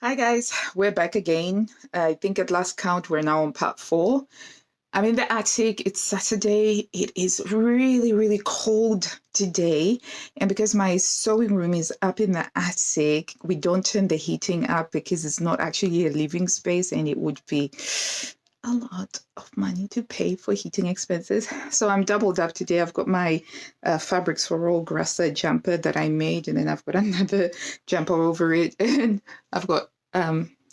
Hi guys, we're back again. I think at last count we're now on part 4. I'm in the attic. It's Saturday. It is really, really cold today. And because my sewing room is up in the attic, we don't turn the heating up because it's not actually a living space and it would be a lot of money to pay for heating expenses. So I'm doubled up today. I've got my Fabrics for All Grasser jumper that I made, and then I've got another jumper over it, and I've got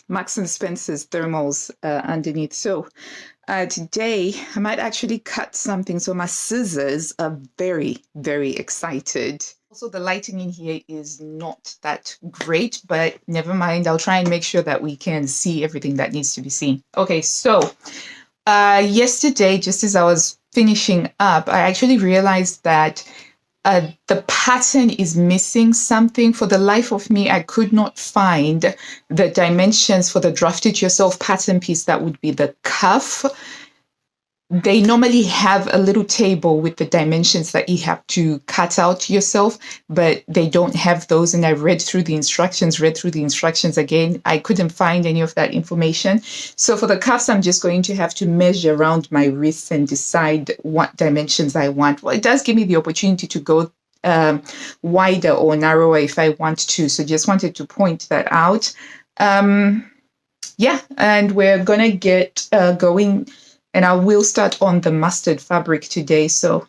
Marks and Spencer's thermals underneath. So today I might actually cut something. So my scissors are very, very excited. Also, the lighting in here is not that great, but never mind. I'll try and make sure that we can see everything that needs to be seen. Okay, so yesterday, just as I was finishing up, I actually realized that the pattern is missing something. For the life of me, I could not find the dimensions for the draft it yourself pattern piece that would be the cuff. They normally have a little table with the dimensions that you have to cut out yourself, but they don't have those. And I read through the instructions again. I couldn't find any of that information. So for the cuffs, I'm just going to have to measure around my wrists and decide what dimensions I want. Well, it does give me the opportunity to go wider or narrower if I want to. So just wanted to point that out. Yeah, and we're going to get going. And I will start on the mustard fabric today. So,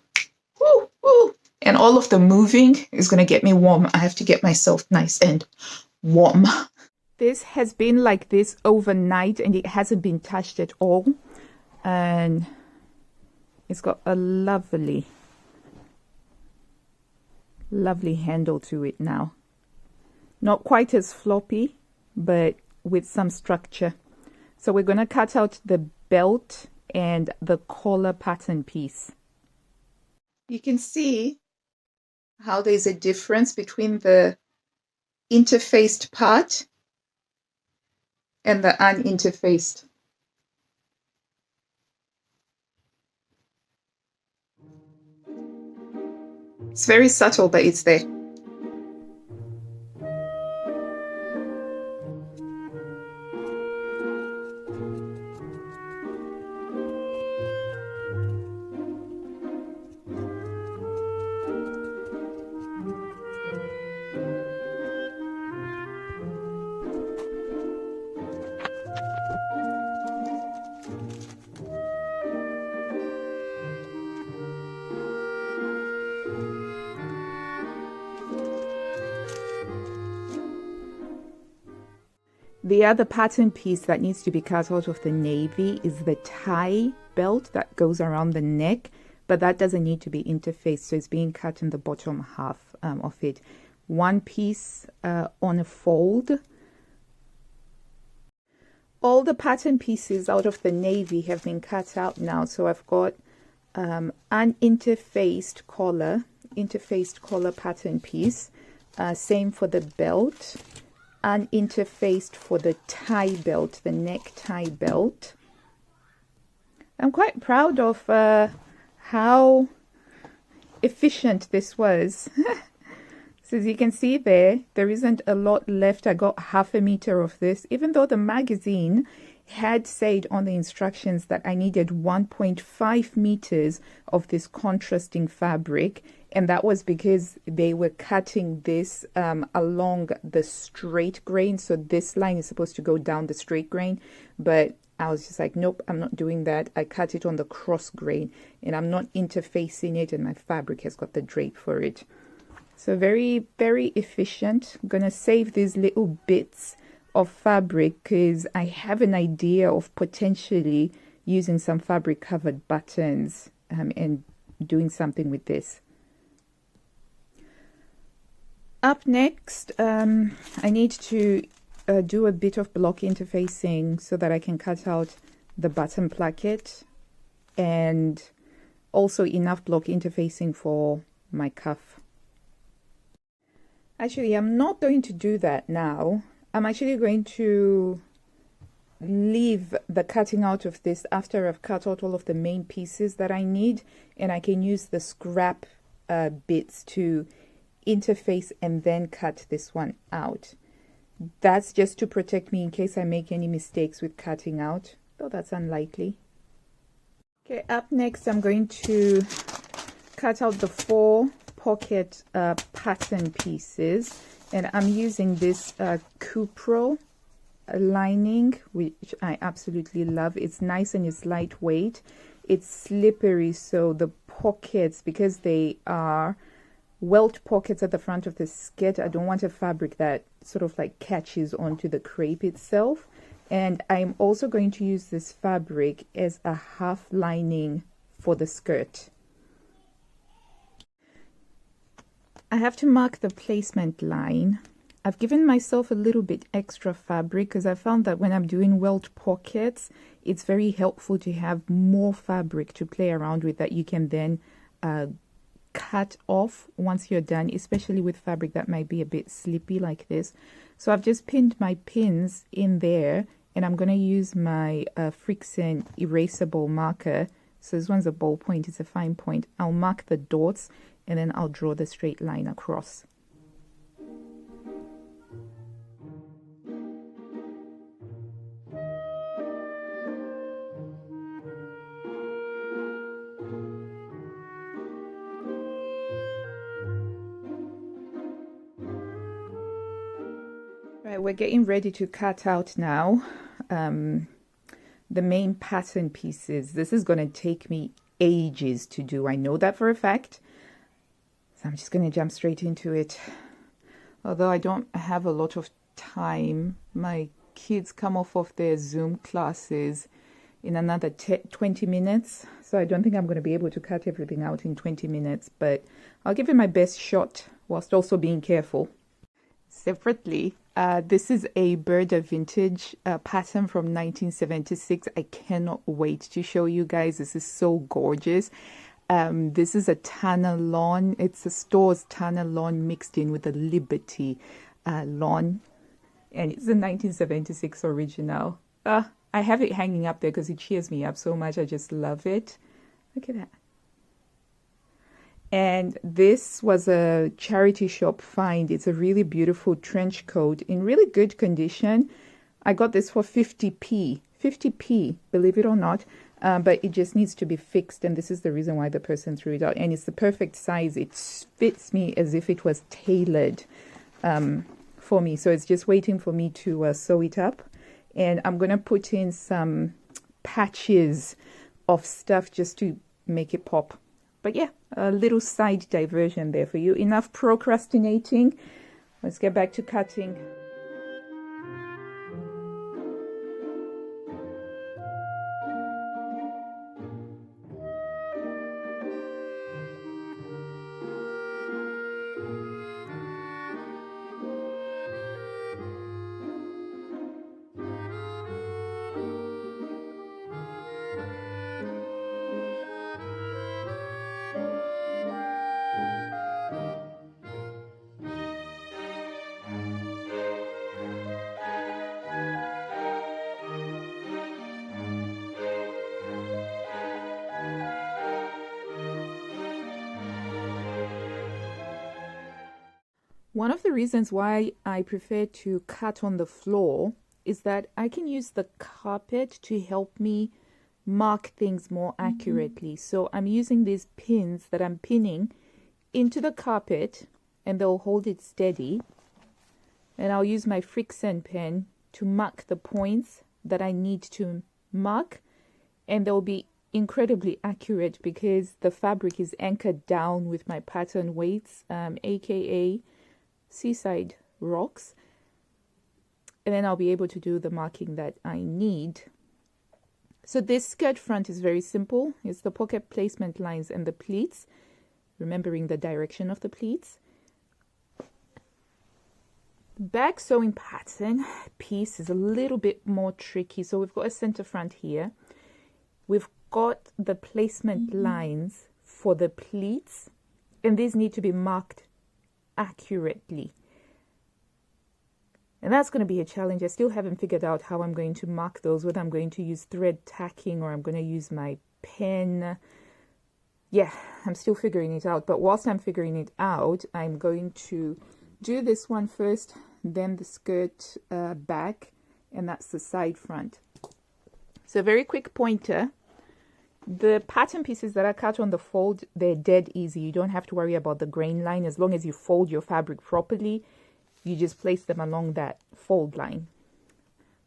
woo, woo. And all of the moving is going to get me warm. I have to get myself nice and warm. This has been like this overnight and it hasn't been touched at all. And it's got a lovely, lovely handle to it now. Not quite as floppy, but with some structure. So we're going to cut out the belt and the collar pattern piece. You can see how there's a difference between the interfaced part and the uninterfaced. It's very subtle, but it's there. The other pattern piece that needs to be cut out of the navy is the tie belt that goes around the neck, but that doesn't need to be interfaced, so it's being cut in the bottom half of it. One piece on a fold. All the pattern pieces out of the navy have been cut out now, so I've got an interfaced collar pattern piece. Same for the belt. Uninterfaced for the tie belt, the neck tie belt. I'm quite proud of how efficient this was. So as you can see there isn't a lot left. I got half a meter of this, even though the magazine had said on the instructions that I needed 1.5 meters of this contrasting fabric. And that was because they were cutting this along the straight grain. So this line is supposed to go down the straight grain. But I was just like, nope, I'm not doing that. I cut it on the cross grain and I'm not interfacing it. And my fabric has got the drape for it. So very, very efficient. I'm going to save these little bits of fabric because I have an idea of potentially using some fabric covered buttons and doing something with this. Up next, I need to do a bit of block interfacing so that I can cut out the button placket and also enough block interfacing for my cuff. Actually, I'm not going to do that now. I'm actually going to leave the cutting out of this after I've cut out all of the main pieces that I need, and I can use the scrap bits to interface and then cut this one out. That's just to protect me in case I make any mistakes with cutting out, though that's unlikely. Okay, up next I'm going to cut out the 4 pocket pattern pieces, and I'm using this Cupro lining, which I absolutely love. It's nice and it's lightweight. It's slippery, so the pockets, because they are welt pockets at the front of the skirt, I don't want a fabric that sort of like catches onto the crepe itself. And I'm also going to use this fabric as a half lining for the skirt. I have to mark the placement line. I've given myself a little bit extra fabric because I found that when I'm doing welt pockets, it's very helpful to have more fabric to play around with that you can then cut off once you're done, especially with fabric that might be a bit slippy like this. So I've just pinned my pins in there, and I'm going to use my Frixion erasable marker. So this one's a ballpoint, it's a fine point. I'll mark the dots and then I'll draw the straight line across. Right, we're getting ready to cut out now the main pattern pieces. This is going to take me ages to do. I know that for a fact. So I'm just going to jump straight into it. Although I don't have a lot of time. My kids come off of their Zoom classes in another 20 minutes. So I don't think I'm going to be able to cut everything out in 20 minutes. But I'll give it my best shot whilst also being careful. Separately, this is a Burda vintage pattern from 1976. I cannot wait to show you guys. This is so gorgeous. This is a Tana lawn. It's a store's Tana lawn mixed in with a Liberty lawn. And it's a 1976 original. I have it hanging up there because it cheers me up so much. I just love it. Look at that. And this was a charity shop find. It's a really beautiful trench coat in really good condition. I got this for 50p, believe it or not. But it just needs to be fixed, and this is the reason why the person threw it out. And it's the perfect size. It fits me as if it was tailored for me. So it's just waiting for me to sew it up. And I'm going to put in some patches of stuff just to make it pop. But yeah, a little side diversion there for you. Enough procrastinating. Let's get back to cutting. One of the reasons why I prefer to cut on the floor is that I can use the carpet to help me mark things more accurately. So I'm using these pins that I'm pinning into the carpet, and they'll hold it steady. And I'll use my Frixion pen to mark the points that I need to mark, and they'll be incredibly accurate because the fabric is anchored down with my pattern weights, aka seaside rocks, and then I'll be able to do the marking that I need. So this skirt front is very simple. It's the pocket placement lines and the pleats, remembering the direction of the pleats. The back sewing pattern piece is a little bit more tricky. So we've got a center front here. We've got the placement lines for the pleats, and these need to be marked accurately. And that's going to be a challenge. I still haven't figured out how I'm going to mark those, whether I'm going to use thread tacking or I'm going to use my pen. Yeah, I'm still figuring it out. But whilst I'm figuring it out, I'm going to do this one first. then the skirt back, and that's the side front. So very quick pointer. The pattern pieces that are cut on the fold, they're dead easy. You don't have to worry about the grain line. As long as you fold your fabric properly, you just place them along that fold line.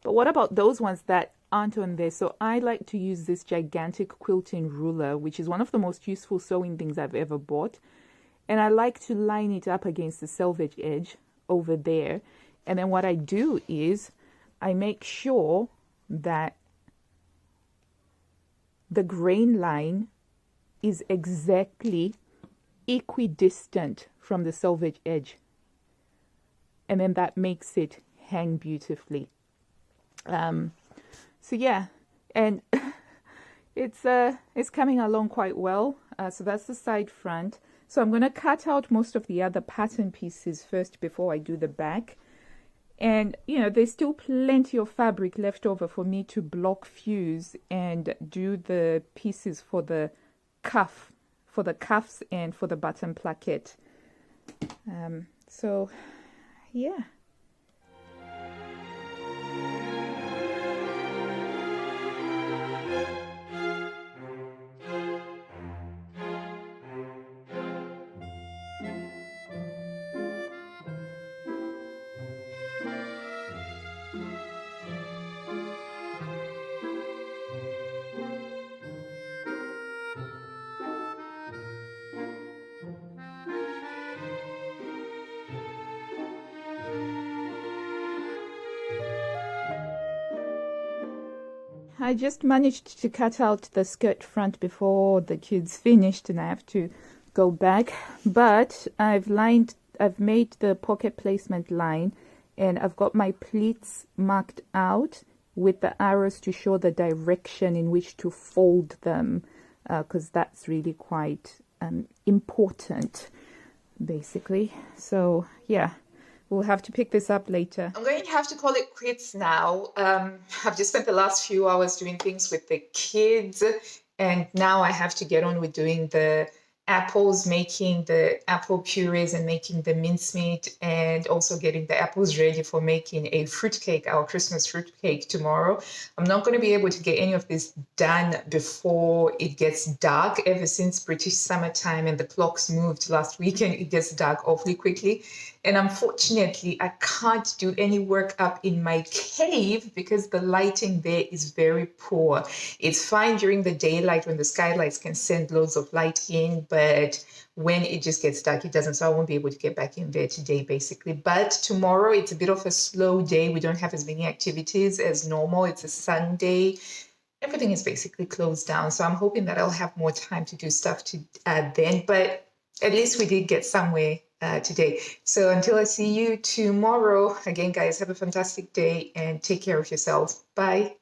But what about those ones that aren't on there? So I like to use this gigantic quilting ruler, which is one of the most useful sewing things I've ever bought. And I like to line it up against the selvage edge over there. And then what I do is I make sure that the grain line is exactly equidistant from the selvage edge. And then that makes it hang beautifully. So yeah, and it's coming along quite well. So that's the side front. So I'm going to cut out most of the other pattern pieces first before I do the back. And, you know, there's still plenty of fabric left over for me to block fuse and do the pieces for the cuff, for the cuffs and for the button placket. So, yeah. I just managed to cut out the skirt front before the kids finished and I have to go back, but I've made the pocket placement line and I've got my pleats marked out with the arrows to show the direction in which to fold them, because that's really quite important basically. So yeah, we'll have to pick this up later. I'm going to have to call it quits now. I've just spent the last few hours doing things with the kids, and now I have to get on with doing the apples, making the apple purees and making the mincemeat, and also getting the apples ready for making a fruitcake, our Christmas fruitcake tomorrow. I'm not going to be able to get any of this done before it gets dark. Ever since British summertime and the clocks moved last weekend, it gets dark awfully quickly. And unfortunately, I can't do any work up in my cave because the lighting there is very poor. It's fine during the daylight when the skylights can send loads of light in, but when it just gets dark, it doesn't. So I won't be able to get back in there today, basically. But tomorrow, it's a bit of a slow day. We don't have as many activities as normal. It's a Sunday. Everything is basically closed down. So I'm hoping that I'll have more time to do stuff then. But at least we did get somewhere today. So until I see you tomorrow, again, guys, have a fantastic day and take care of yourselves. Bye.